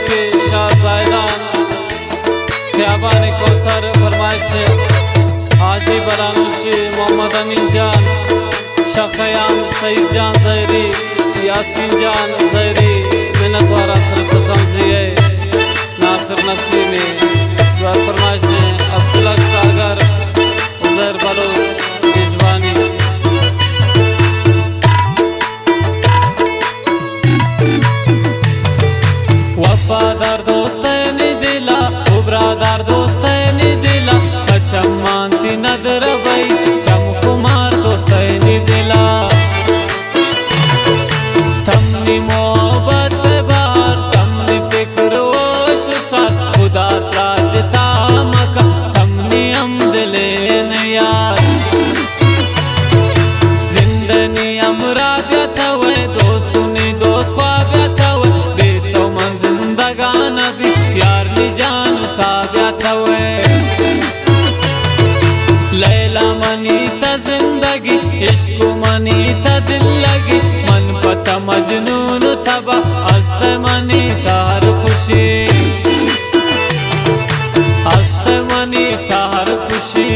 के शाह जायदान ख्याबान कौसर फरमाइश हाजी बरानुशी मोहम्मद अमीन जान शखयान सईद जान जहरी यासीन जान जहरी मिन्नत वारा सरत संजिए नासिर नसीमी द्वार फरमाइश अब्दुल्ला सागर उजैर बलोच मेजबानी वफादार दोस्त ने दिला उबरादार दोस्त ने दिला चमानती नदर बई चमकुमार दोस्त ने दिला तमनी मोहब्बत बार तमनी फिक्र वश साथ खुदा ताजता मका तमनी अमदलेन यार जिंदनी अमरा ब्याथवे दोस्तुनी दोस्त ख्वा ब्याथवे बेतो मन जिंदगान भी यार नी जान सा ब्याथवे लैला मनी था जिंदगी इश्क मनी था दिल लगी मन पता मजनून थबा हस्त मनी तार खुशी हस्त मनी तार खुशी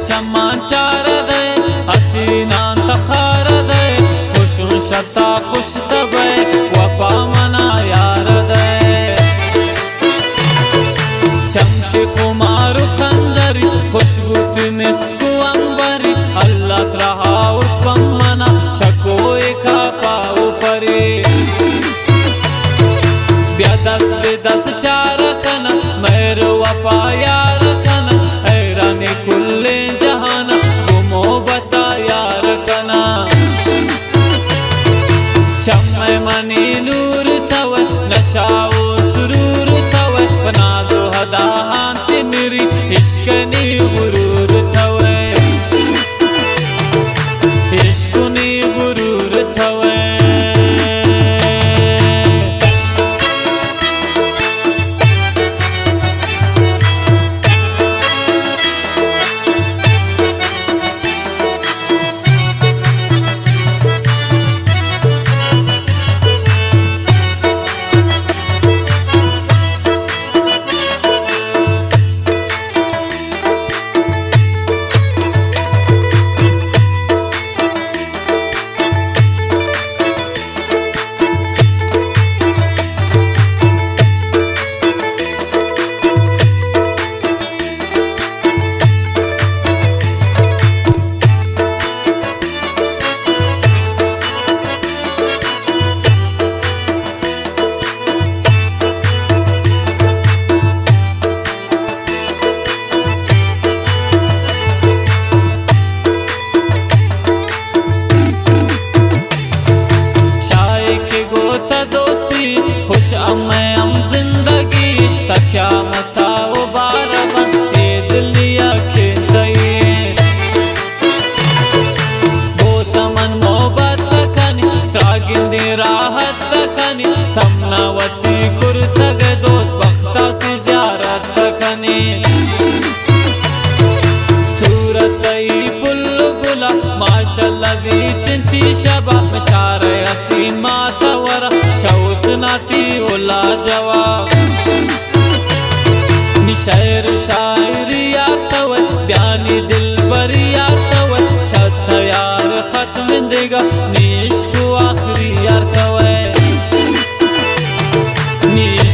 चमान चार दे हसीनान तखार दे खुश शता खुश तबे वफा मना यार दे चमके खुमार खंजरी खुशबूत मिस्कु अंबरी अल्लाह रहा उपम मना शकोए का पाओ परी ब्यादस बेदस चार कना मेरे वफा यार कना हैरानी कुल्ले जहाना गुमो बता यार कना चम्मे मनी नूर तवे नशाओ सुरूर तवे बनाजो हदा हांति मेरी इश्क नी गुरूर तवे इश्क नी गुरूर तवे खुश मैं हम जिंदगी तक्या मता वो बारबन ये दिलिया के दई बहुत मन मोहब्बत तकनी त्रागिंदी राहत तकनी तमनावती कुर्तग दोस्त बख्ता की ज़ियारत तकनी सूरत पुल्लु गुला माशाल्लाह भी तिंती शबा मशार हसीन माता वरा शौस नाती ओला जवाब निशर शायरी आतव बयानी दिल बरी आतव शत यार खत्म देगा निश को आखिरी यार तव निश